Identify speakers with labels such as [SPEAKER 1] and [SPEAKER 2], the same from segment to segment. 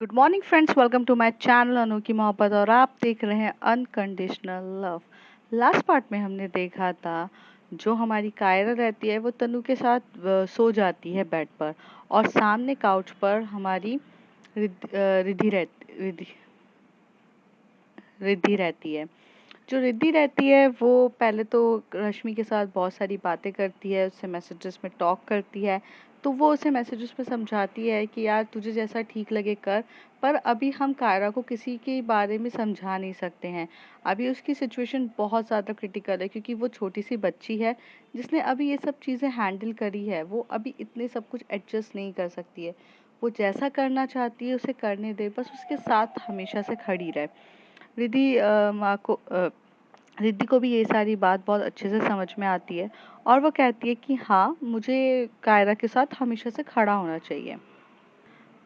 [SPEAKER 1] Good morning friends, welcome to my channel Anokhi Mohabbat और आप देख रहे हैं अनकंडीशनल लव। लास्ट पार्ट में हमने देखा था जो हमारी कायरा रहती है वो तनु के साथ सो जाती है बेड पर और सामने काउच पर हमारी रिद्धि रिद्धि रहती है। जो रिद्धि रहती है वो पहले तो रश्मि के साथ बहुत सारी बातें करती है, उससे मैसेजेस में टॉक करती है। तो वो उसे मैसेजेस में समझाती है कि यार तुझे जैसा ठीक लगे कर, पर अभी हम कायरा को किसी के बारे में समझा नहीं सकते हैं। अभी उसकी सिचुएशन बहुत ज़्यादा क्रिटिकल है क्योंकि वो छोटी सी बच्ची है जिसने अभी ये सब चीज़ें हैंडल करी है। वो अभी इतने सब कुछ एडजस्ट नहीं कर सकती है। वो जैसा करना चाहती है उसे करने दे, बस उसके साथ हमेशा से खड़ी रहे। रिद्धि माँ को रिद्धि को भी ये सारी बात बहुत अच्छे से समझ में आती है और वो कहती है कि हाँ, मुझे कायरा के साथ हमेशा से खड़ा होना चाहिए।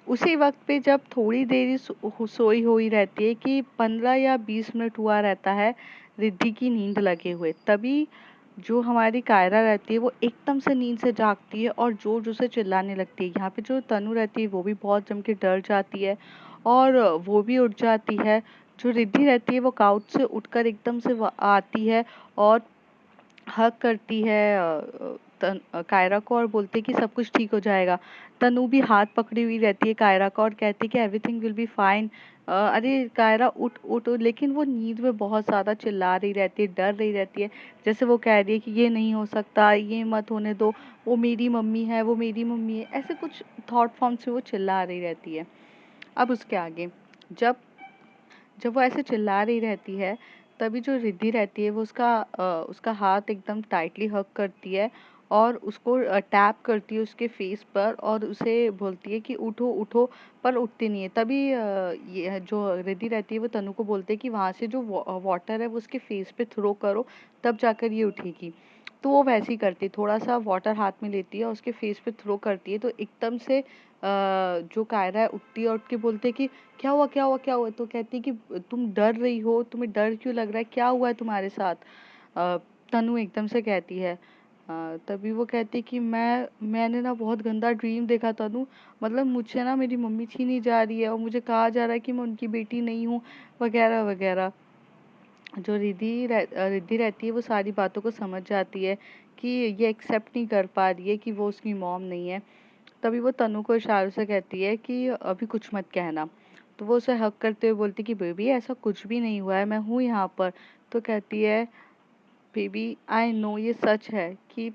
[SPEAKER 1] उसी वक्त पे जब थोड़ी देरी सोई हुई रहती है कि 15 या 20 मिनट हुआ रहता है रिद्धि की नींद लगे हुए, तभी जो हमारी कायरा रहती है वो एकदम से नींद से जागती है और जोर जोर से चिल्लाने लगती है। यहाँ पे जो तनु रहती है वो भी बहुत जम के डर जाती है और वो भी उठ जाती है। जो रिद्धि रहती है वो काउच से उठकर एकदम से आती है और हग करती है कायरा को और बोलती है कि सब कुछ ठीक हो जाएगा। तनु भी हाथ पकड़ी हुई रहती है कायरा का और कहती है कि एवरीथिंग विल बी फाइन। अरे कायरा उठ उठ उठ, लेकिन वो नींद में बहुत ज़्यादा चिल्ला रही रहती है, डर रही रहती है। जैसे वो कह रही है कि ये नहीं हो सकता, ये मत होने दो, वो मेरी मम्मी है, वो मेरी मम्मी है, ऐसे कुछ थॉट फॉर्म से वो चिल्ला रही रहती है। अब उसके आगे जब जब वो ऐसे चिल्ला रही रहती है तभी जो रिद्धि रहती है वो उसका हाथ एकदम टाइटली हग करती है और उसको टैप करती है उसके फेस पर और उसे बोलती है कि उठो उठो, पर उठती नहीं है। तभी ये जो रिद्धि रहती है वो तनु को बोलती है कि वहाँ से जो वाटर है वो उसके फेस पे थ्रो करो, तब जाकर ये उठेगी। तो वो वैसे ही करती है, थोड़ा सा वाटर हाथ में लेती है और उसके फेस पे थ्रो करती है तो एकदम से जो कायरा है उठती है और उठ के बोलते है कि क्या हुआ क्या हुआ क्या हुआ। तो कहती है कि तुम डर रही हो, तुम्हें डर क्यों लग रहा है, क्या हुआ है तुम्हारे साथ। अ, तनु एकदम से कहती है। तभी वो कहती है कि मैंने ना बहुत गंदा ड्रीम देखा तनु, मतलब मुझसे ना मेरी मम्मी छीनी जा रही है और मुझे कहा जा रहा है कि मैं उनकी बेटी नहीं हूँ, वगैरह वगैरह। जो रिद्धि रहती है वो सारी बातों को समझ जाती है कि ये एक्सेप्ट नहीं कर पा रही है कि वो उसकी मॉम नहीं है। तभी वो तनु को इशारों से कहती है कि अभी कुछ मत कहना। तो वो उसे हग करते हुए बोलती कि बेबी ऐसा कुछ भी नहीं हुआ है, मैं हूँ यहाँ पर। तो कहती है बेबी आई नो ये सच है कि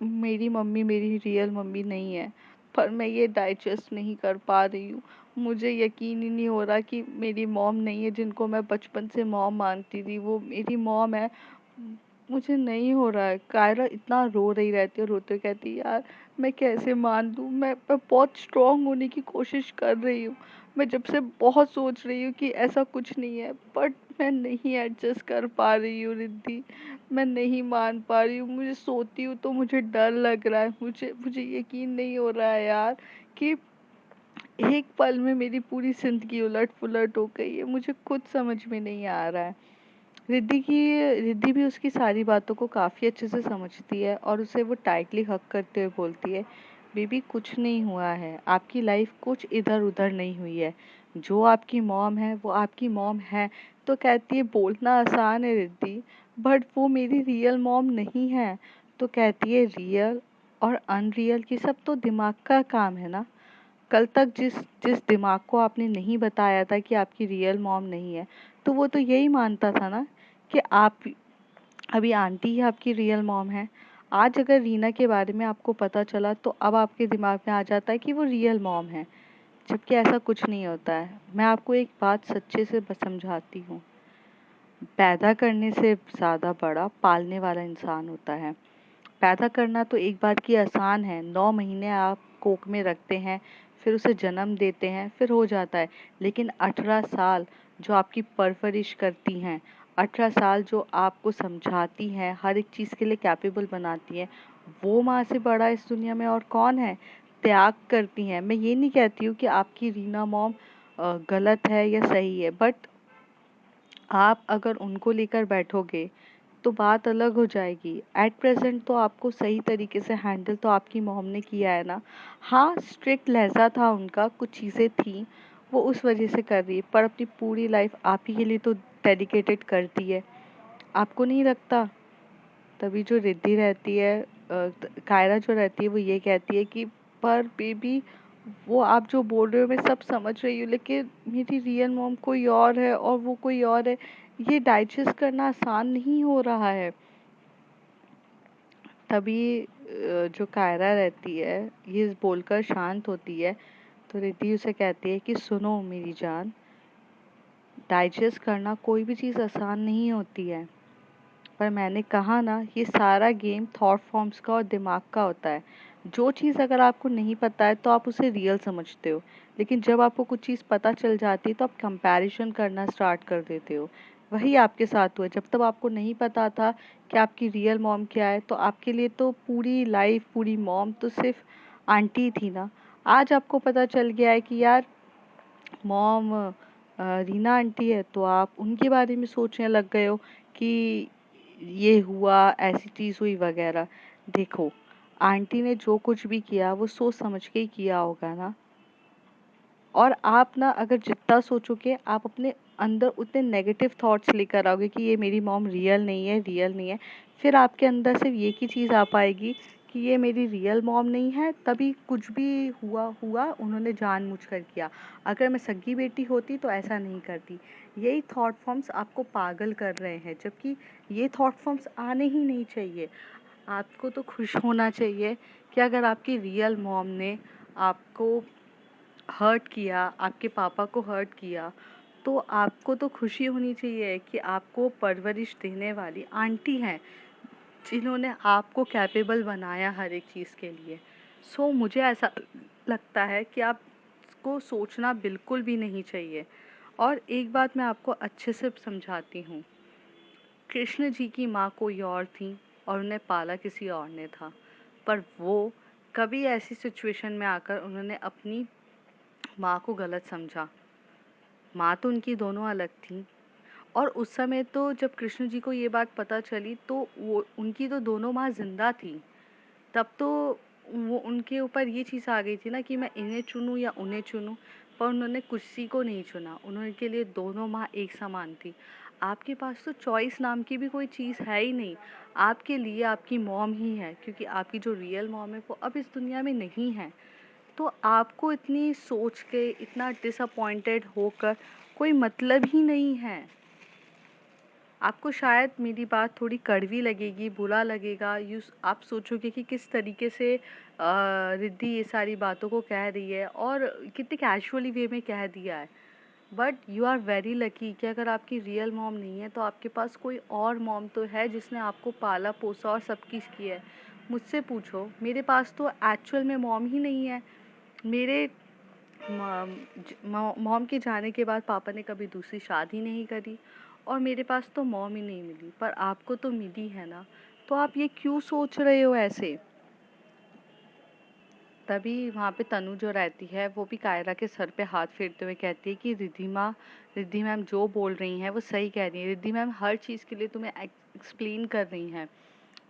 [SPEAKER 1] मेरी मम्मी मेरी रियल मम्मी नहीं है, पर मैं ये डाइजेस्ट नहीं कर पा रही हूँ। मुझे यकीन ही नहीं हो रहा कि मेरी मॉम नहीं है, जिनको मैं बचपन से मॉम मानती थी वो मेरी मॉम है। मुझे नहीं हो रहा है। कायरा इतना रो रही रहती है, रोते हुए कहती है यार मैं कैसे मान लूँ, मैं बहुत स्ट्रांग होने की कोशिश कर रही हूँ। मैं जब से बहुत सोच रही हूँ कि ऐसा कुछ नहीं है, बट मैं नहीं एडजस्ट कर पा रही हूँ रिद्धि। मैं नहीं मान पा रही हूँ, मुझे सोती हूँ तो मुझे डर लग रहा है। मुझे मुझे यकीन नहीं हो रहा है यार कि एक पल में मेरी पूरी जिंदगी उलट पुलट हो गई है। मुझे खुद समझ में नहीं आ रहा है। रिद्धि भी उसकी सारी बातों को काफ़ी अच्छे से समझती है और उसे वो टाइटली हग करते हुए बोलती है बेबी कुछ नहीं हुआ है, आपकी लाइफ कुछ इधर उधर नहीं हुई है। जो आपकी मॉम है वो आपकी मॉम है। तो कहती है बोलना आसान है रिद्धि, बट वो मेरी रियल मॉम नहीं है। तो कहती है रियल और अनरियल की सब तो दिमाग का काम है ना। कल तक जिस जिस दिमाग को आपने नहीं बताया था कि आपकी रियल मॉम नहीं है, तो वो तो यही मानता था ना कि आप अभी आंटी ही आपकी रियल मॉम है। आज अगर रीना के बारे में आपको पता चला तो अब आपके दिमाग में आ जाता है कि वो रियल मॉम है, जबकि ऐसा कुछ नहीं होता है। मैं आपको एक बात सच्चे से समझाती हूँ, पैदा करने से ज़्यादा बड़ा पालने वाला इंसान होता है। पैदा करना तो एक बार की आसान है, 9 महीने आप कोख में रखते हैं, फिर उसे जन्म देते हैं, फिर हो जाता है। लेकिन 18 साल जो आपकी परवरिश करती हैं, 18 साल जो आपको समझाती हैं, हर एक चीज़ के लिए कैपेबल बनाती हैं, वो माँ से बड़ा इस दुनिया में और कौन है। त्याग करती हैं। मैं ये नहीं कहती हूँ कि आपकी रीना मॉम गलत है या सही है, बट आप अगर उनको लेकर बैठोगे तो बात अलग हो जाएगी। एट प्रेजेंट तो आपको सही तरीके से हैंडल तो आपकी मॉम ने किया है ना। हाँ, स्ट्रिक्ट लहजा था उनका, कुछ चीज़ें थी वो उस वजह से कर रही है, पर अपनी पूरी लाइफ आप ही के लिए तो डेडिकेटेड करती है। आपको नहीं लगता? तभी जो रिद्धि रहती है, कायरा जो रहती है, वो ये कहती है कि पर बेबी, वो आप जो बोल रहे हो मैं सब समझ रही हूँ, लेकिन मेरी रियल मॉम कोई और है और वो कोई और है। ये डाइजेस्ट करना आसान नहीं हो रहा है। तभी जो कायरा रहती है ये बोलकर शांत होती है, तो रिद्धि उसे कहती है कि सुनो मेरी जान, डाइजेस्ट करना कोई भी चीज़ आसान नहीं होती है, पर मैंने कहा ना, ये सारा गेम थॉट फॉर्म्स का और दिमाग का होता है। जो चीज़ अगर आपको नहीं पता है तो आप उसे रियल समझते हो, लेकिन जब आपको कुछ चीज़ पता चल जाती है तो आप कंपैरिजन करना स्टार्ट कर देते हो। वही आपके साथ हुआ। जब तक आपको नहीं पता था कि आपकी रियल मॉम क्या है, तो आपके लिए तो पूरी लाइफ, पूरी मॉम तो सिर्फ आंटी थी ना। आज आपको पता चल गया है कि यार मॉम रीना आंटी है, तो आप उनके बारे में सोचने लग गए हो कि ये हुआ, ऐसी चीज़ हुई वगैरह। देखो, आंटी ने जो कुछ भी किया वो सोच समझ के ही किया होगा ना। और आप ना अगर जितना सोचोगे आप अपने अंदर उतने नेगेटिव थॉट्स लेकर आओगे कि ये मेरी मॉम रियल नहीं है, रियल नहीं है, फिर आपके अंदर सिर्फ एक ही चीज़ आ पाएगी कि ये मेरी रियल मॉम नहीं है, तभी कुछ भी हुआ हुआ उन्होंने जानबूझकर किया। अगर मैं सगी बेटी होती तो ऐसा नहीं करती। यही थॉट फॉर्म्स आपको पागल कर रहे हैं, जबकि ये थॉट फॉर्म्स आने ही नहीं चाहिए। आपको तो खुश होना चाहिए कि अगर आपकी रियल मॉम ने आपको हर्ट किया, आपके पापा को हर्ट किया, तो आपको तो खुशी होनी चाहिए कि आपको परवरिश देने वाली आंटी हैं, जिन्होंने आपको कैपेबल बनाया हर एक चीज़ के लिए। सो मुझे ऐसा लगता है कि आपको सोचना बिल्कुल भी नहीं चाहिए। और एक बात मैं आपको अच्छे से समझाती हूँ। कृष्ण जी की माँ कोई और थी और उन्हें पाला किसी और ने था, पर वो कभी ऐसी सिचुएशन में आकर उन्होंने अपनी माँ को गलत समझा। माँ तो उनकी दोनों अलग थी, और उस समय तो जब कृष्ण जी को ये बात पता चली तो वो उनकी तो दोनों माँ जिंदा थी। तब तो वो उनके ऊपर ये चीज़ आ गई थी ना कि मैं इन्हें चुनूँ या उन्हें चुनूँ, पर उन्होंने किसी को नहीं चुना। उनके लिए दोनों माँ एक समान थी। आपके पास तो चॉइस नाम की भी कोई चीज़ है ही नहीं। आपके लिए आपकी मॉम ही है, क्योंकि आपकी जो रियल मॉम है वो अब इस दुनिया में नहीं है। तो आपको इतनी सोच के, इतना डिसअपॉइंटेड होकर कोई मतलब ही नहीं है। आपको शायद मेरी बात थोड़ी कड़वी लगेगी, बुरा लगेगा, आप सोचोगे कि किस तरीके से रिद्धि ये सारी बातों को कह रही है और कितने कैजुअली वे में कह दिया है। But you are very lucky कि अगर आपकी रियल मॉम नहीं है तो आपके पास कोई और मॉम तो है जिसने आपको पाला पोसा और सब कुछ किया है। मुझसे पूछो, मेरे पास तो एक्चुअल में मॉम ही नहीं है। मेरे मॉम के जाने के बाद पापा ने कभी दूसरी शादी नहीं करी, और मेरे पास तो मॉम ही नहीं मिली, पर आपको तो मिली है ना। तो आप ये क्यों सोच रहे हो ऐसे? तभी वहाँ पे तनु जो रहती है वो भी कायरा के सर पे हाथ फेरते हुए कहती है कि रिद्धि मैम जो बोल रही हैं वो सही कह रही है। रिद्धि मैम हर चीज़ के लिए तुम्हें एक्सप्लेन कर रही हैं।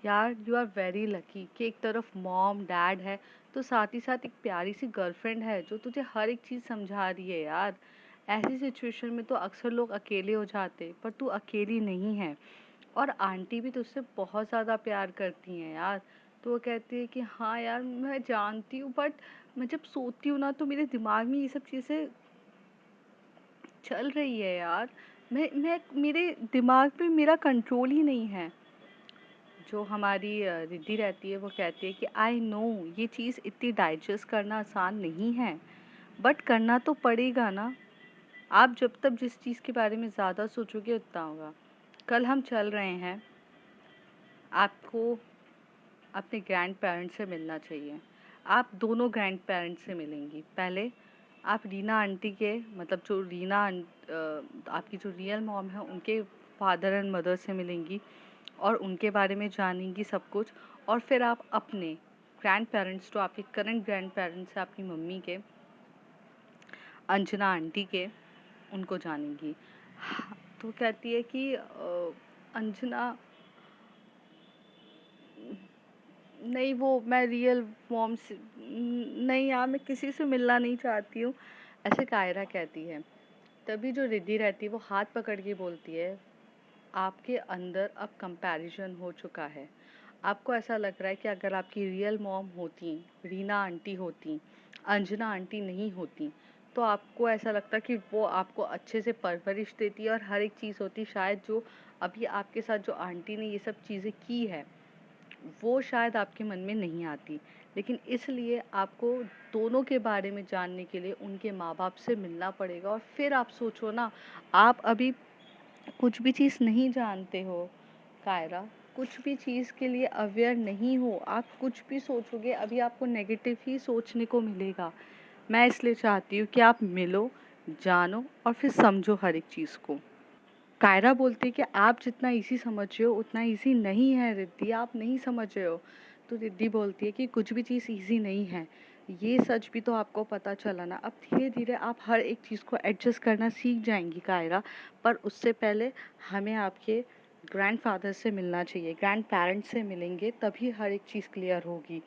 [SPEAKER 1] यार यू आर वेरी लकी कि एक तरफ मॉम डैड है, तो साथ ही साथ एक प्यारी सी गर्लफ्रेंड है जो तुझे हर एक चीज़ समझा रही है यार। ऐसी सिचुएशन में तो अक्सर लोग अकेले हो जाते, पर तू अकेली नहीं है। और आंटी भी तुझसे बहुत ज़्यादा प्यार करती हैं यार। तो वो कहती है कि हाँ यार मैं जानती हूँ, बट मैं जब सोती हूँ ना तो मेरे दिमाग में ये सब चीज़ें चल रही है यार। मैं मेरे दिमाग पे मेरा कंट्रोल ही नहीं है। जो हमारी रिद्धि रहती है वो कहती है कि आई नो ये चीज़ इतनी डाइजेस्ट करना आसान नहीं है, बट करना तो पड़ेगा ना। आप जब तक जिस चीज़ के बारे में ज़्यादा सोचोगे उतना होगा। कल हम चल रहे हैं, आपको अपने ग्रैंड पेरेंट्स से मिलना चाहिए। आप दोनों ग्रैंड पेरेंट्स से मिलेंगी। पहले आप रीना आंटी के, मतलब जो आपकी जो रियल मॉम है उनके फादर एंड मदर से मिलेंगी और उनके बारे में जानेंगी सब कुछ। और फिर आप अपने ग्रैंड पेरेंट्स, जो आपके करंट ग्रैंड पेरेंट्स हैं, आपकी मम्मी के, अंजना आंटी के, उनको जानेंगी। हाँ, तो कहती है कि अंजना नहीं, वो मैं रियल मॉम से नहीं यार, मैं किसी से मिलना नहीं चाहती हूँ, ऐसे कायरा कहती है। तभी जो रिद्धि रहती है वो हाथ पकड़ के बोलती है, आपके अंदर अब कंपैरिजन हो चुका है। आपको ऐसा लग रहा है कि अगर आपकी रियल मॉम होती, रीना आंटी होती, अंजना आंटी नहीं होती, तो आपको ऐसा लगता कि वो आपको अच्छे से परवरिश देती और हर एक चीज़ होती, शायद जो अभी आपके साथ जो आंटी ने ये सब चीज़ें की है, वो शायद आपके मन में नहीं आती। लेकिन इसलिए आपको दोनों के बारे में जानने के लिए उनके माँ-बाप से मिलना पड़ेगा और फिर आप सोचो ना, आप अभी कुछ भी चीज़ नहीं जानते हो कायरा, कुछ भी चीज़ के लिए अवेयर नहीं हो, आप कुछ भी सोचोगे अभी आपको नेगेटिव ही सोचने को मिलेगा। मैं इसलिए चाहती हूँ कि आप मिलो, जानो और फिर समझो हर एक चीज़ को। कायरा बोलती है कि आप जितना इजी समझ रहे हो उतना इजी नहीं है रिद्धि, आप नहीं समझ रहे हो। तो रिद्धि बोलती है कि कुछ भी चीज़ इजी नहीं है, ये सच भी तो आपको पता चला ना। अब धीरे धीरे आप हर एक चीज़ को एडजस्ट करना सीख जाएंगी कायरा, पर उससे पहले हमें आपके ग्रैंडफादर से मिलना चाहिए, ग्रैंड पेरेंट्स से मिलेंगे तभी हर एक चीज़ क्लियर होगी।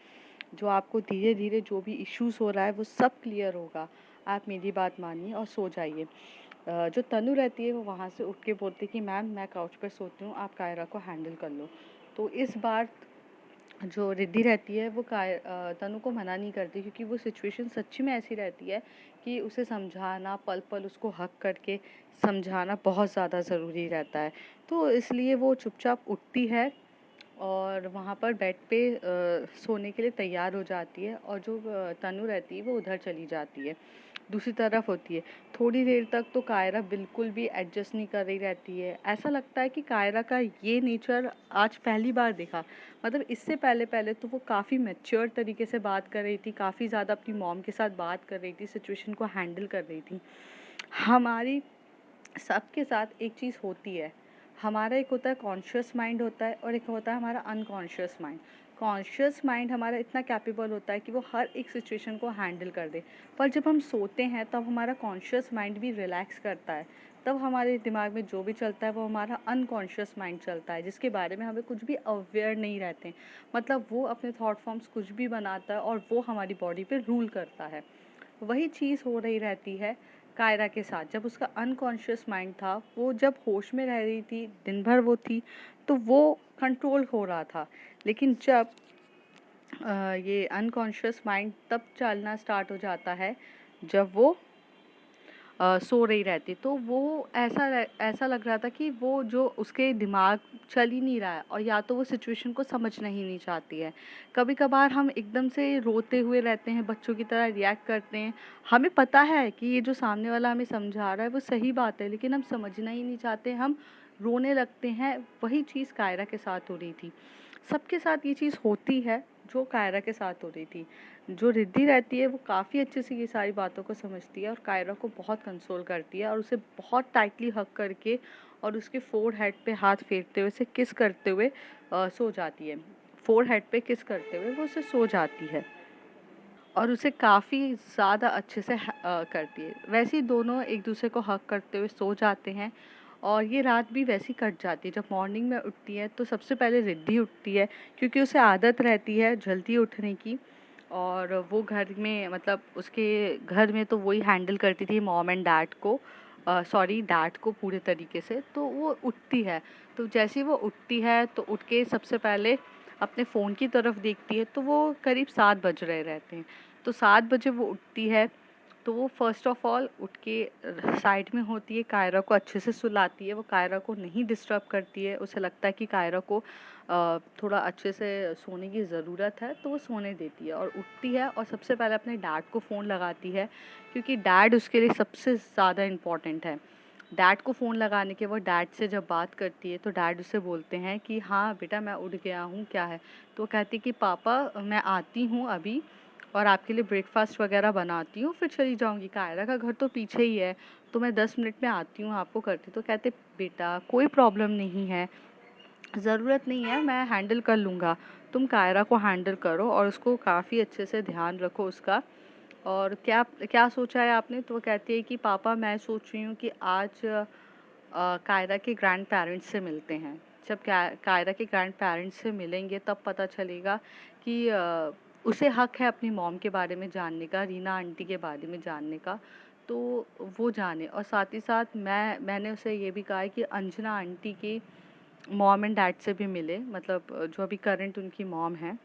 [SPEAKER 1] जो आपको धीरे धीरे जो भी इश्यूज हो रहा है वो सब क्लियर होगा। आप मेरी बात मानिए और सो जाइए। जो तनु रहती है वो वहाँ से उठ के बोलती है कि मैम मैं काउच पर सोती हूँ, आप कायरा को हैंडल कर लो। तो इस बार जो रिद्धि रहती है वो तनु को मना नहीं करती, क्योंकि वो सिचुएशन सच्ची में ऐसी रहती है कि उसे समझाना, पल पल उसको हक करके समझाना बहुत ज़्यादा ज़रूरी रहता है। तो इसलिए वो चुपचाप उठती है और वहाँ पर बेड पे सोने के लिए तैयार हो जाती है, और जो तनु रहती है वो उधर चली जाती है, दूसरी तरफ होती है। थोड़ी देर तक तो कायरा बिल्कुल भी एडजस्ट नहीं कर रही रहती है। ऐसा लगता है कि कायरा का ये नेचर आज पहली बार देखा, मतलब इससे पहले पहले तो वो काफ़ी मैच्योर तरीके से बात कर रही थी, काफ़ी ज़्यादा अपनी मॉम के साथ बात कर रही थी, सिचुएशन को हैंडल कर रही थी। हमारी सबके साथ एक चीज़ होती है, हमारा एक होता है कॉन्शियस माइंड होता है और एक होता है हमारा अनकॉन्शियस माइंड। कॉन्शियस माइंड हमारा इतना कैपेबल होता है कि वो हर एक सिचुएशन को हैंडल कर दे, पर जब हम सोते हैं तब हमारा कॉन्शियस माइंड भी रिलैक्स करता है, तब हमारे दिमाग में जो भी चलता है वो हमारा अनकॉन्शियस माइंड चलता है, जिसके बारे में हमें कुछ भी अवेयर नहीं रहते। मतलब वो अपने थॉट फॉर्म्स कुछ भी बनाता है और वो हमारी बॉडी पे रूल करता है। वही चीज़ हो रही रहती है कायरा के साथ। जब उसका अनकॉन्शियस माइंड था, वो जब होश में रह रही थी, दिन भर वो थी, तो वो कंट्रोल हो रहा था। लेकिन जब ये अनकॉन्शियस माइंड तब चलना स्टार्ट हो जाता है जब वो सो रही रहती, तो वो ऐसा लग रहा था कि वो जो उसके दिमाग चल ही नहीं रहा है, और या तो वो सिचुएशन को समझना ही नहीं चाहती है। कभी कभार हम एकदम से रोते हुए रहते हैं, बच्चों की तरह रिएक्ट करते हैं, हमें पता है कि ये जो सामने वाला हमें समझा रहा है वो सही बात है, लेकिन हम समझना ही नहीं चाहते, हम रोने लगते हैं। वही चीज़ कायरा के साथ हो रही थी, सबके साथ ये चीज़ होती है जो कायरा के साथ हो रही थी। जो रिद्धि रहती है वो काफ़ी अच्छे से ये सारी बातों को समझती है और कायरा को बहुत कंसोल करती है और उसे बहुत टाइटली हग करके और उसके फोरहेड पे हाथ फेरते हुए, उसे किस करते हुए सो जाती है। फोरहेड पे किस करते हुए वो उसे सो जाती है और उसे काफ़ी ज़्यादा अच्छे से करती है। वैसे ही दोनों एक दूसरे को हग करते हुए सो जाते हैं और ये रात भी वैसी कट जाती है। जब मॉर्निंग में उठती है तो सबसे पहले रिद्धि उठती है, क्योंकि उसे आदत रहती है जल्दी उठने की, और वो घर में मतलब उसके घर में तो वही हैंडल करती थी मॉम एंड डैड को, सॉरी डैड को पूरे तरीके से। तो वो उठती है, तो जैसे ही वो उठती है तो उठ के सबसे पहले अपने फ़ोन की तरफ देखती है, तो वो करीब 7 बज रहे रहते हैं। तो 7 बजे वो उठती है, तो वो फ़र्स्ट ऑफ़ ऑल उठ के साइड में होती है, कायरा को अच्छे से सुलाती है, वो कायरा को नहीं डिस्टर्ब करती है। उसे लगता है कि कायरा को थोड़ा अच्छे से सोने की ज़रूरत है, तो वो सोने देती है और उठती है और सबसे पहले अपने डैड को फ़ोन लगाती है, क्योंकि डैड उसके लिए सबसे ज़्यादा इम्पोर्टेंट है। डैड को फ़ोन लगाने के बाद डैड से जब बात करती है तो डैड उसे बोलते हैं कि हाँ बेटा मैं उठ गया हूँ, क्या है? तो वो कहती है कि पापा मैं आती हूँ अभी और आपके लिए ब्रेकफास्ट वगैरह बनाती हूँ, फिर चली जाऊँगी। कायरा का घर तो पीछे ही है, तो मैं 10 मिनट में आती हूँ आपको करती। तो कहते बेटा कोई प्रॉब्लम नहीं है, ज़रूरत नहीं है, मैं हैंडल कर लूँगा, तुम कायरा को हैंडल करो और उसको काफ़ी अच्छे से ध्यान रखो उसका। और क्या क्या सोचा है आपने? तो वो कहती है कि पापा मैं सोच रही हूँ कि आज कायरा के ग्रैंड पेरेंट्स से मिलते हैं। जब कायरा के ग्रैंड पेरेंट्स से मिलेंगे तब पता चलेगा कि उसे हक है अपनी मॉम के बारे में जानने का, रीना आंटी के बारे में जानने का, तो वो जाने। और साथ ही साथ मैंने उसे ये भी कहा है कि अंजना आंटी की मॉम एंड डैड से भी मिले, मतलब जो अभी करंट उनकी मॉम है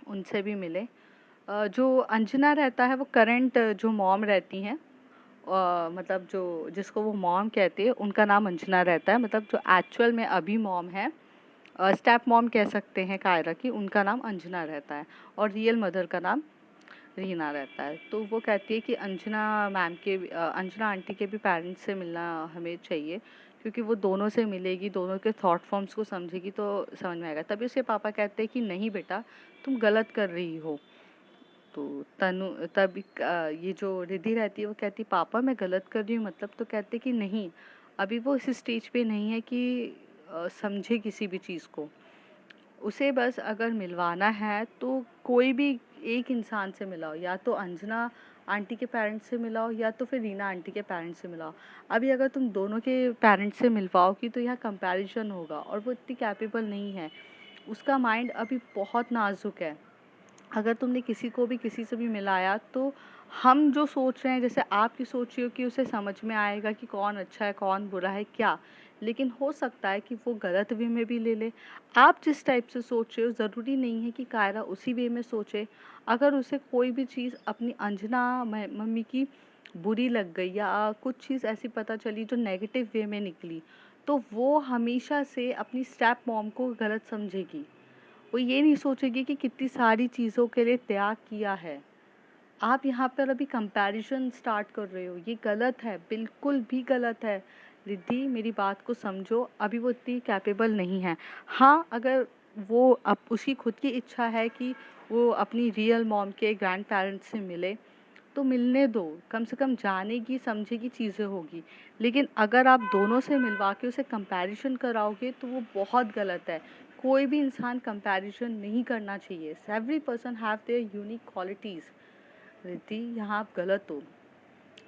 [SPEAKER 1] उनसे भी मिले। जो अंजना रहता है वो करंट जो मॉम रहती हैं, मतलब जो जिसको वो मॉम कहते हैं उनका नाम अंजना रहता है, मतलब जो एक्चुअल में अभी मॉम है, स्टेप मॉम कह सकते हैं कायरा की, उनका नाम अंजना रहता है और रियल मदर का नाम रीना रहता है। तो वो कहती है कि अंजना मैम के अंजना आंटी के भी पेरेंट्स से मिलना हमें चाहिए, क्योंकि वो दोनों से मिलेगी, दोनों के थॉट फॉर्म्स को समझेगी तो समझ में आएगा। तभी उसके पापा कहते हैं कि नहीं बेटा, तुम गलत कर रही हो। तो तनु तब ये जो रिद्धि रहती है वो कहती पापा मैं गलत कर रही हूँ मतलब, तो कहते कि नहीं, अभी वो इस स्टेज पे नहीं है कि समझे किसी भी चीज़ को। उसे बस अगर मिलवाना है तो कोई भी एक इंसान से मिलाओ, या तो अंजना आंटी के पेरेंट्स से मिलाओ या तो फिर रीना आंटी के पेरेंट्स से मिलाओ। अभी अगर तुम दोनों के पेरेंट्स से मिलवाओगी तो यहाँ कंपैरिजन होगा, और वो इतनी कैपेबल नहीं है, उसका माइंड अभी बहुत नाजुक है। अगर तुमने किसी को भी किसी से भी मिलाया तो हम जो सोच रहे हैं, जैसे आपकी सोच रही हो कि उसे समझ में आएगा कि कौन अच्छा है कौन बुरा है क्या, लेकिन हो सकता है कि वो गलत वे में भी ले ले। आप जिस टाइप से सोच रहे हो ज़रूरी नहीं है कि कायरा उसी वे में सोचे। अगर उसे कोई भी चीज़ अपनी अंजना मम्मी की बुरी लग गई या कुछ चीज़ ऐसी पता चली जो नेगेटिव वे में निकली, तो वो हमेशा से अपनी स्टेप मॉम को गलत समझेगी। वो ये नहीं सोचेगी कि कितनी सारी चीज़ों के लिए त्याग किया है। आप यहाँ पर अभी कंपैरिजन स्टार्ट कर रहे हो, ये गलत है, बिल्कुल भी गलत है। रिद्धि मेरी बात को समझो, अभी वो इतनी कैपेबल नहीं है। हाँ, अगर वो अब उसकी खुद की इच्छा है कि वो अपनी रियल मॉम के ग्रैंड पेरेंट्स से मिले, तो मिलने दो, कम से कम जानेगी समझेगी चीज़ें होगी। लेकिन अगर आप दोनों से मिलवा के उसे कंपैरिजन कराओगे तो वो बहुत गलत है। कोई भी इंसान कंपैरिजन नहीं करना चाहिए। Every person have their unique qualities. Riddhi यहाँ आप गलत हो।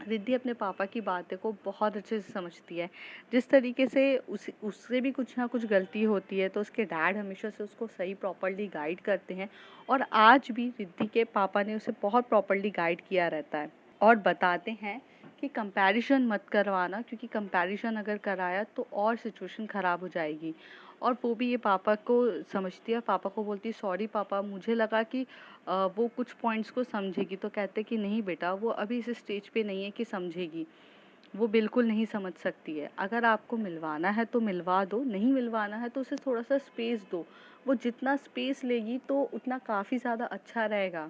[SPEAKER 1] रिद्धि अपने पापा की बातें को बहुत अच्छे से समझती है। जिस तरीके से उससे भी कुछ ना कुछ गलती होती है तो उसके डैड हमेशा से उसको सही प्रॉपर्ली गाइड करते हैं, और आज भी रिद्धि के पापा ने उसे बहुत प्रॉपर्ली गाइड किया रहता है और बताते हैं कि कंपैरिजन मत करवाना, क्योंकि कंपैरिजन अगर कराया तो और सिचुएशन ख़राब हो जाएगी। और वो भी ये पापा को समझती है, पापा को बोलती है सॉरी पापा, मुझे लगा कि वो कुछ पॉइंट्स को समझेगी। तो कहते कि नहीं बेटा, वो अभी इस स्टेज पे नहीं है कि समझेगी, वो बिल्कुल नहीं समझ सकती है। अगर आपको मिलवाना है तो मिलवा दो, नहीं मिलवाना है तो उसे थोड़ा सा स्पेस दो। वो जितना स्पेस लेगी तो उतना काफ़ी ज़्यादा अच्छा रहेगा।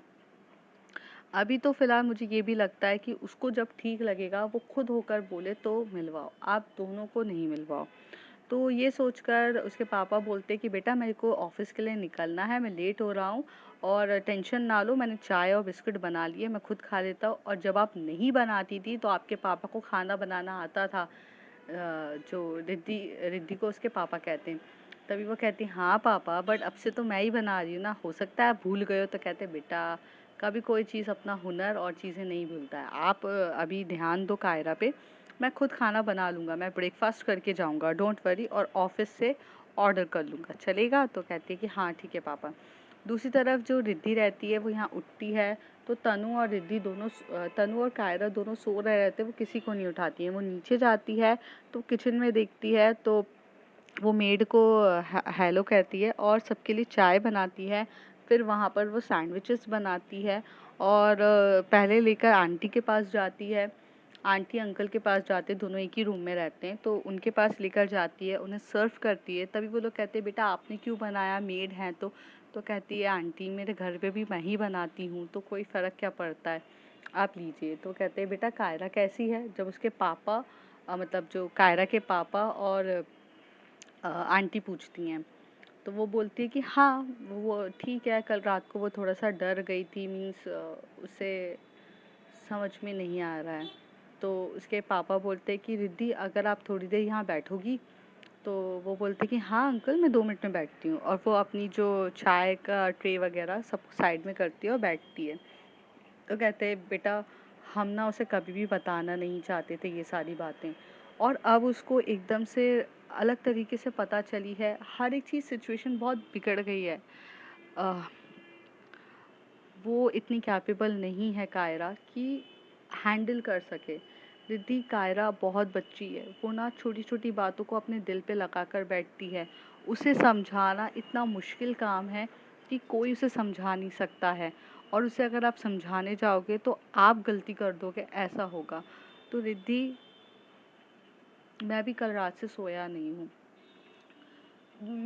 [SPEAKER 1] अभी तो फ़िलहाल मुझे ये भी लगता है कि उसको जब ठीक लगेगा वो खुद होकर बोले तो मिलवाओ, आप दोनों को नहीं मिलवाओ। तो ये सोचकर उसके पापा बोलते कि बेटा मेरे को ऑफिस के लिए निकलना है, मैं लेट हो रहा हूँ, और टेंशन ना लो, मैंने चाय और बिस्किट बना लिए, मैं खुद खा लेता हूँ। और जब आप नहीं बनाती थी तो आपके पापा को खाना बनाना आता था। जो रिद्धि रिद्धि को उसके पापा कहते हैं। तभी वो कहती हाँ पापा, बट अब से तो मैं ही बना रही हूँ ना, हो सकता है आप भूल गए हो। तो कहते बेटा, कभी कोई चीज़ अपना हुनर और चीज़ें नहीं भूलता है। आप अभी ध्यान दो कायरा पे, मैं खुद खाना बना लूँगा, मैं ब्रेकफास्ट करके जाऊँगा, डोंट वरी, और ऑफिस से ऑर्डर कर लूँगा, चलेगा? तो कहती है कि हाँ ठीक है पापा। दूसरी तरफ जो रिद्धि रहती है वो यहाँ उठती है, तो तनु और रिद्धि दोनों तनु और कायरा दोनों सो रहे रहते हैं, वो किसी को नहीं उठाती है। वो नीचे जाती है तो किचन में देखती है तो वो मेड को हेलो कहती है और सबके लिए चाय बनाती है। फिर वहाँ पर वो सैंडविचेस बनाती है और पहले लेकर आंटी के पास जाती है। आंटी अंकल के पास जाते हैं, दोनों एक ही रूम में रहते हैं, तो उनके पास लेकर जाती है, उन्हें सर्व करती है। तभी वो लोग कहते हैं बेटा आपने क्यों बनाया, मेड हैं तो कहती है आंटी मेरे घर पे भी मैं ही बनाती हूँ, तो कोई फ़र्क क्या पड़ता है, आप लीजिए। तो कहते हैं बेटा कायरा कैसी है? जब उसके पापा मतलब जो कायरा के पापा और आंटी पूछती हैं, तो वो बोलती है कि हाँ वो ठीक है, कल रात को वो थोड़ा सा डर गई थी, मीन्स उसे समझ में नहीं आ रहा है। तो उसके पापा बोलते हैं कि रिद्धि अगर आप थोड़ी देर यहाँ बैठोगी? तो वो बोलते कि हाँ अंकल, मैं 2 मिनट में बैठती हूँ, और वो अपनी जो चाय का ट्रे वगैरह सब साइड में करती है और बैठती है। तो कहते हैं बेटा हम ना उसे कभी भी बताना नहीं चाहते थे ये सारी बातें, और अब उसको एकदम से अलग तरीके से पता चली है, हर एक चीज़ सिचुएशन बहुत बिगड़ गई है। अ, वो इतनी कैपेबल नहीं है कायरा कि हैंडल कर सके। रिद्धि कायरा बहुत बच्ची है, वो ना छोटी-छोटी बातों को अपने दिल पे लगा कर बैठती है। उसे समझाना इतना मुश्किल काम है कि कोई उसे समझा नहीं सकता है, और उसे अगर आप समझाने जाओगे तो आप गलती कर दोगे, ऐसा होगा। तो रिद्धि, मैं भी कल रात से सोया नहीं हूँ।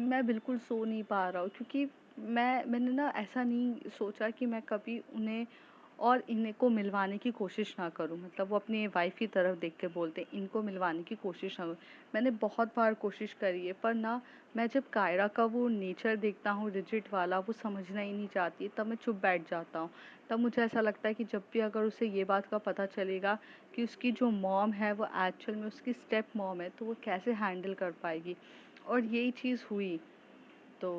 [SPEAKER 1] मैं बिल्कुल सो नहीं पा रहा हूँ, क्योंकि मैंने ना ऐसा नहीं सोचा कि मैं कभी उन्हें और इन्हें को मिलवाने की कोशिश ना करूँ। मतलब वो अपनी वाइफ़ की तरफ देख के बोलते हैं, इनको मिलवाने की कोशिश ना करूँ। मैंने बहुत बार कोशिश करी है, पर ना मैं जब कायरा का वो नेचर देखता हूँ रिजिड वाला, वो समझना ही नहीं चाहती है, तब मैं चुप बैठ जाता हूँ। तब मुझे ऐसा लगता है कि जब भी अगर उसे ये बात का पता चलेगा कि उसकी जो मॉम है वो एक्चुअल में उसकी स्टेप मॉम है, तो वो कैसे हैंडल कर पाएगी। और यही चीज़ हुई। तो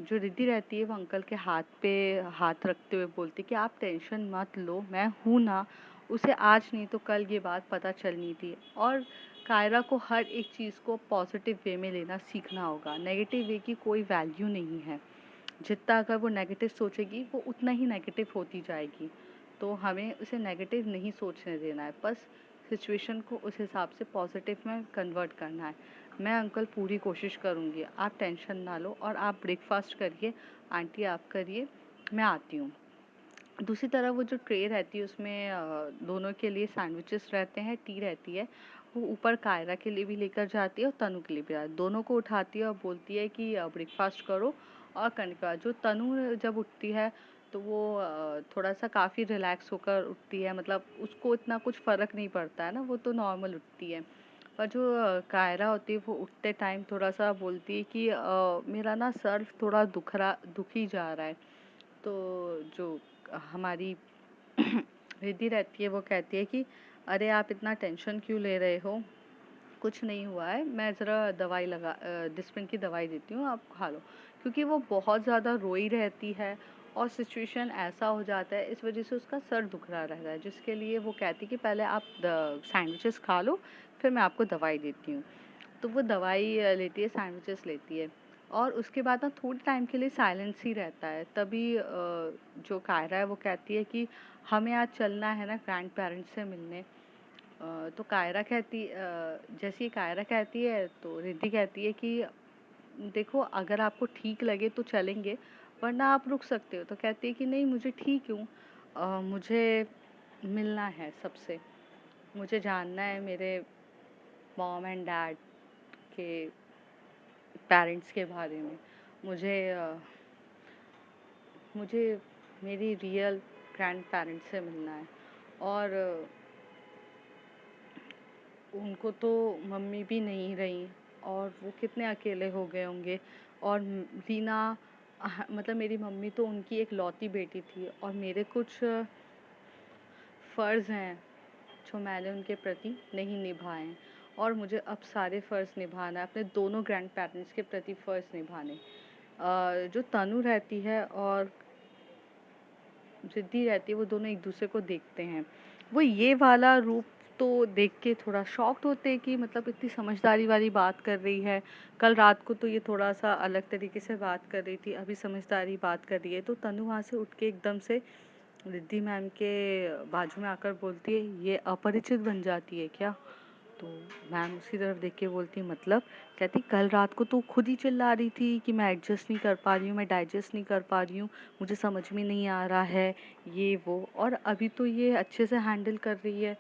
[SPEAKER 1] जो रिद्धि रहती है वो अंकल के हाथ पे हाथ रखते हुए बोलती कि आप टेंशन मत लो, मैं हूँ ना। उसे आज नहीं तो कल ये बात पता चलनी थी। और कायरा को हर एक चीज़ को पॉजिटिव वे में लेना सीखना होगा, नेगेटिव वे की कोई वैल्यू नहीं है। जितना अगर वो नेगेटिव सोचेगी वो उतना ही नेगेटिव होती जाएगी। तो हमें उसे नेगेटिव नहीं सोचने देना है, बस सिचुएशन को उस हिसाब से पॉजिटिव में कन्वर्ट करना है। मैं अंकल पूरी कोशिश करूँगी, आप टेंशन ना लो, और आप ब्रेकफास्ट करिए, आंटी आप करिए, मैं आती हूँ। दूसरी तरफ वो जो ट्रे रहती है उसमें दोनों के लिए सैंडविचेस रहते हैं, टी रहती है। वो ऊपर कायरा के लिए भी लेकर जाती है और तनु के लिए भी दोनों को उठाती है और बोलती है कि ब्रेकफास्ट करो और करने के बाद जो तनु जब उठती है तो वो थोड़ा सा काफ़ी रिलैक्स होकर उठती है। मतलब उसको इतना कुछ फ़र्क नहीं पड़ता है ना, वो तो नॉर्मल उठती है। पर जो कायरा होती है वो उठते टाइम थोड़ा सा बोलती है कि मेरा ना सर थोड़ा दुखी जा रहा है। तो जो हमारी रिद्धि रहती है वो कहती है कि अरे आप इतना टेंशन क्यों ले रहे हो, कुछ नहीं हुआ है, मैं ज़रा दवाई डिस्पिन की दवाई देती हूँ, आप खा लो। क्योंकि वो बहुत ज़्यादा रोई रहती है और सिचुएशन ऐसा हो जाता है, इस वजह से उसका सर दुख रहा रहता है, जिसके लिए वो कहती है कि पहले आप सैंडविचेस खा लो, फिर मैं आपको दवाई देती हूँ। तो वो दवाई लेती है, सैंडविचेस लेती है, और उसके बाद ना थोड़े टाइम के लिए साइलेंस ही रहता है। तभी जो कायरा है वो कहती है कि हमें आज चलना है ना ग्रैंड पेरेंट्स से मिलने। तो जैसे ही कायरा कहती है तो रिद्धि कहती है कि देखो अगर आपको ठीक लगे तो चलेंगे, वरना आप रुक सकते हो। तो कहती है कि नहीं, मुझे ठीक हूँ, मुझे मिलना है सबसे, मुझे जानना है मेरे मॉम एंड डैड के पेरेंट्स के बारे में। मुझे मुझे मेरी रियल ग्रैंड पेरेंट्स से मिलना है। और उनको तो मम्मी भी नहीं रही, और वो कितने अकेले हो गए होंगे। और रीना, मतलब मेरी मम्मी तो उनकी एक लौती बेटी थी, और मेरे कुछ फ़र्ज़ हैं जो मैंने उनके प्रति नहीं निभाए हैं, और मुझे अब सारे फ़र्ज़ निभाना है, अपने दोनों ग्रैंड पेरेंट्स के प्रति फ़र्ज़ निभाने। जो तनु रहती है और रिद्धि रहती है वो दोनों एक दूसरे को देखते हैं। वो ये वाला रूप तो देख के थोड़ा शॉक्ड होते हैं कि मतलब इतनी समझदारी वाली बात कर रही है। कल रात को तो ये थोड़ा सा अलग तरीके से बात कर रही थी, अभी समझदारी बात कर रही है। तो तनु वहाँ से उठ के एकदम से रिद्धि मैम के बाजू में आकर बोलती है, ये अपरिचित बन जाती है क्या? तो मैम उसकी तरफ देख के बोलती है मतलब? कहती कल रात को तो खुद ही चिल्ला रही थी कि मैं एडजस्ट नहीं कर पा रही हूँ, मैं डाइजेस्ट नहीं कर पा रही हूँ, मुझे समझ में नहीं आ रहा है, ये वो। और अभी तो ये अच्छे से हैंडल कर रही है,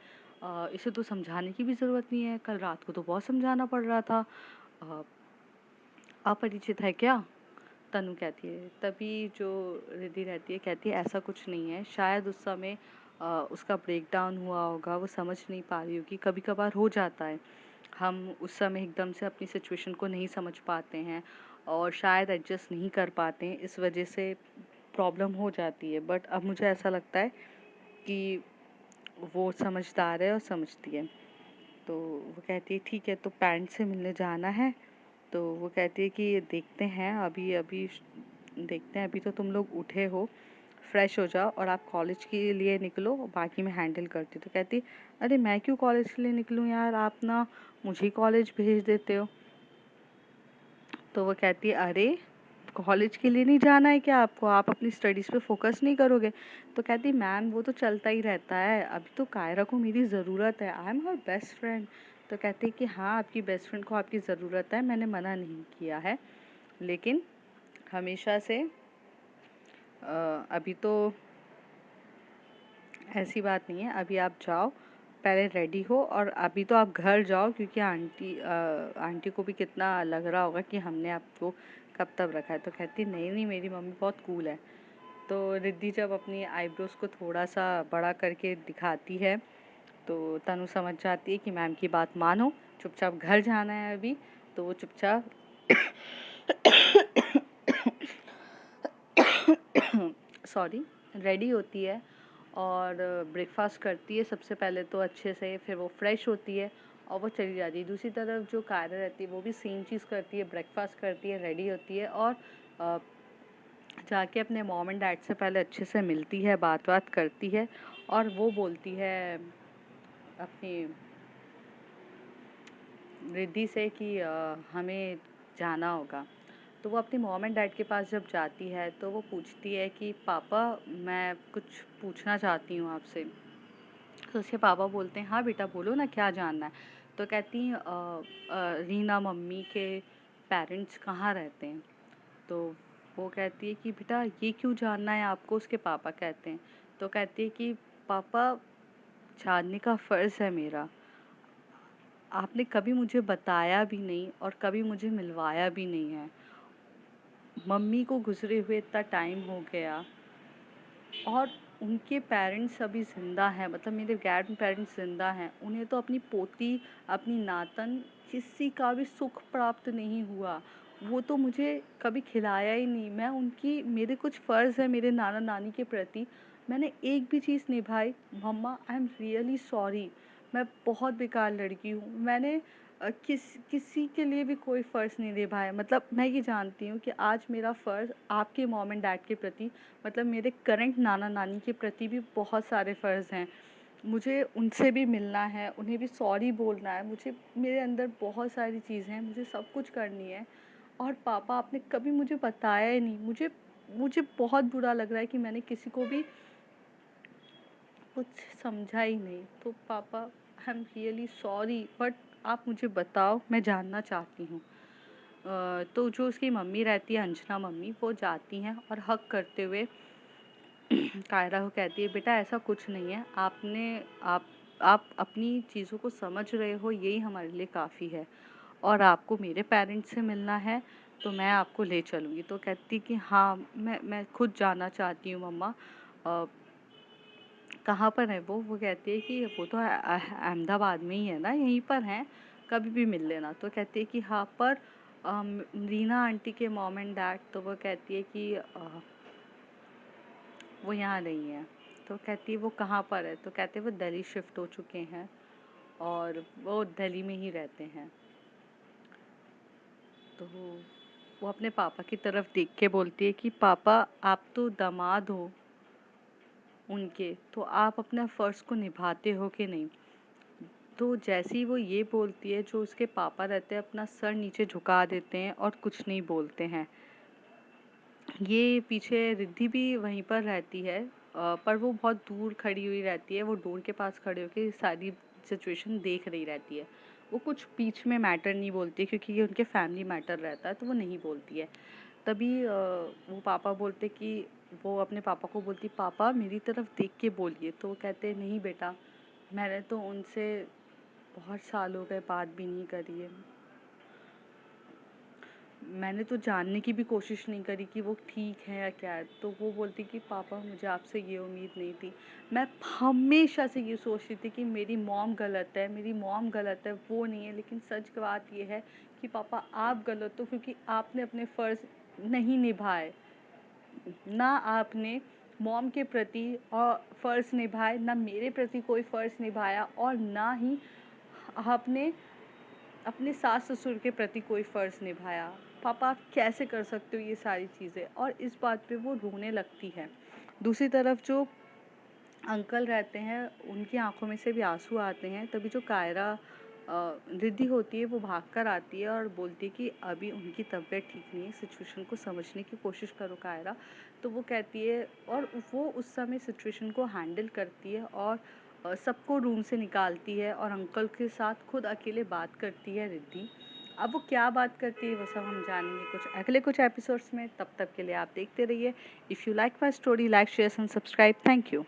[SPEAKER 1] इसे तो समझाने की भी ज़रूरत नहीं है, कल रात को तो बहुत समझाना पड़ रहा था। अ, अपरिचित है क्या? तनु कहती है। तभी जो रिद्धि रहती है कहती है ऐसा कुछ नहीं है, शायद उस समय उसका ब्रेकडाउन हुआ होगा, वो समझ नहीं पा रही होगी, कभी कभार हो जाता है। हम उस समय एकदम से अपनी सिचुएशन को नहीं समझ पाते हैं और शायद एडजस्ट नहीं कर पाते हैं, इस वजह से प्रॉब्लम हो जाती है। बट अब मुझे ऐसा लगता है कि वो समझदार है और समझती है। तो वो कहती है ठीक है, तो पेरेंट्स से मिलने जाना है? तो वो कहती है कि देखते हैं, अभी अभी देखते हैं, अभी तो तुम लोग उठे हो, फ्रेश हो जाओ और आप कॉलेज के लिए निकलो, बाकी मैं हैंडल करती हूँ। तो कहती अरे मैं क्यों कॉलेज के लिए निकलूँ यार, आप ना मुझे कॉलेज भेज देते हो। तो वो कहती है अरे कॉलेज के लिए नहीं जाना है क्या आपको, आप अपनी स्टडीज़ पे फोकस नहीं करोगे। तो कहती मैम वो तो चलता ही रहता है, अभी तो कायरा को मेरी ज़रूरत है, I am her best friend. तो कहती कि हाँ आपकी बेस्ट फ्रेंड को आपकी ज़रूरत है, मैंने मना नहीं किया है, लेकिन हमेशा से अभी तो ऐसी बात नहीं है, अभी आप जाओ पहले रेडी हो और अभी तो आप घर जाओ, क्योंकि आंटी को भी कितना लग रहा होगा कि हमने आपको कब तक रखा है। तो कहती नहीं नहीं मेरी मम्मी बहुत कूल है। तो रिद्धि जब अपनी आईब्रोज़ को थोड़ा सा बड़ा करके दिखाती है तो तनु समझ जाती है कि मैम की बात मानो, चुपचाप घर जाना है अभी। तो वो चुपचाप सॉरी रेडी होती है और ब्रेकफास्ट करती है सबसे पहले तो अच्छे से, फिर वो फ्रेश होती है और वो चली जाती है। दूसरी तरफ जो कायरा रहती है वो भी सेम चीज़ करती है, ब्रेकफास्ट करती है, रेडी होती है और जाके अपने मॉम एंड डैड से पहले अच्छे से मिलती है, बात बात करती है और वो बोलती है अपनी रिद्धि से कि हमें जाना होगा। तो वो अपनी मॉम एंड डैड के पास जब जाती है तो वो पूछती है कि पापा मैं कुछ पूछना चाहती हूँ आपसे। तो उसके पापा बोलते हैं हाँ बेटा बोलो ना क्या जानना है। तो कहती रीना मम्मी के पेरेंट्स कहाँ रहते हैं। तो वो कहती है कि बेटा ये क्यों जानना है आपको, उसके पापा कहते हैं। तो कहती है कि पापा जानने का फ़र्ज़ है मेरा, आपने कभी मुझे बताया भी नहीं और कभी मुझे मिलवाया भी नहीं है। मम्मी को गुजरे हुए इतना टाइम हो गया और उनके पेरेंट्स अभी ज़िंदा हैं, मतलब मेरे ग्रैंड पेरेंट्स ज़िंदा हैं, उन्हें तो अपनी पोती अपनी नातन किसी का भी सुख प्राप्त नहीं हुआ, वो तो मुझे कभी खिलाया ही नहीं। मैं उनकी, मेरे कुछ फ़र्ज़ है मेरे नाना नानी के प्रति, मैंने एक भी चीज़ निभाई। मम्मा आई एम रियली सॉरी, मैं बहुत बेकार लड़की हूँ, मैंने किसी के लिए भी कोई फ़र्ज़ नहीं निभाया। मतलब मैं ये जानती हूँ कि आज मेरा फ़र्ज़ आपके मॉम एंड डैड के प्रति, मतलब मेरे करंट नाना नानी के प्रति भी बहुत सारे फ़र्ज़ हैं। मुझे उनसे भी मिलना है, उन्हें भी सॉरी बोलना है, मुझे मेरे अंदर बहुत सारी चीज़ें हैं, मुझे सब कुछ करनी है। और पापा आपने कभी मुझे बताया ही नहीं, मुझे मुझे बहुत बुरा लग रहा है कि मैंने किसी को भी कुछ समझा ही नहीं। तो पापा I am really sorry, but आप मुझे बताओ, मैं जानना चाहती हूँ। तो जो उसकी मम्मी रहती है अंजना मम्मी, वो जाती हैं और हग करते हुए कायरा को कहती है बेटा ऐसा कुछ नहीं है, आप अपनी चीज़ों को समझ रहे हो, यही हमारे लिए काफ़ी है। और आपको मेरे पेरेंट्स से मिलना है तो मैं आपको ले चलूँगी। तो कहती कि हाँ मैं खुद जाना चाहती हूँ मम्मा। कहाँ पर है वो कहती है कि वो तो अहमदाबाद में ही है ना, यहीं पर हैं, कभी भी मिल लेना। तो कहती है कि हाँ पर रीना आंटी के मॉम एंड डैड, तो वो कहती है कि वो यहाँ नहीं है। तो कहती है वो कहाँ पर है। तो कहते हैं वो दिल्ली शिफ्ट हो चुके हैं और वो दिल्ली में ही रहते हैं। तो वो अपने पापा की तरफ देख के बोलती है कि पापा आप तो दामाद हो उनके, तो आप अपना फ़र्ज़ को निभाते हो कि नहीं। तो जैसे ही वो ये बोलती है, जो उसके पापा रहते हैं अपना सर नीचे झुका देते हैं और कुछ नहीं बोलते हैं। ये पीछे रिद्धि भी वहीं पर रहती है, पर वो बहुत दूर खड़ी हुई रहती है, वो डोर के पास खड़े होकर सारी सिचुएशन देख रही रहती है। वो कुछ बीच में मैटर नहीं बोलती क्योंकि ये उनके फैमिली मैटर रहता है, तो वो नहीं बोलती है। तभी वो पापा बोलते कि वो अपने पापा को बोलती पापा मेरी तरफ देख के बोलिए। तो वो कहते नहीं बेटा, मैंने तो उनसे बहुत साल हो गए बात भी नहीं करी है, मैंने तो जानने की भी कोशिश नहीं करी कि वो ठीक है या क्या है। तो वो बोलती कि पापा मुझे आपसे ये उम्मीद नहीं थी, मैं हमेशा से ये सोचती थी कि मेरी मॉम गलत है, मेरी मॉम गलत है, वो नहीं है। लेकिन सच बात ये है कि पापा आप गलत हो क्योंकि आपने अपने फ़र्ज़ नहीं निभाए, ना आपने मॉम के प्रति और फ़र्ज़ निभाए, ना मेरे प्रति कोई फ़र्ज़ निभाया और ना ही आपने अपने सास ससुर के प्रति कोई फ़र्ज़ निभाया। पापा आप कैसे कर सकते हो ये सारी चीज़ें। और इस बात पे वो रोने लगती है। दूसरी तरफ जो अंकल रहते हैं उनकी आंखों में से भी आंसू आते हैं। तभी जो कायरा रिद्धि होती है वो भागकर आती है और बोलती है कि अभी उनकी तबीयत ठीक नहीं है, सिचुएशन को समझने की कोशिश करो कायरा। तो वो कहती है और वो उस समय सिचुएशन को हैंडल करती है और सबको रूम से निकालती है और अंकल के साथ खुद अकेले बात करती है रिद्धि। अब वो क्या बात करती है वो सब हम जानेंगे कुछ एपिसोड्स में। तब तक के लिए आप देखते रहिए। If you like my story, like share and subscribe. Thank you.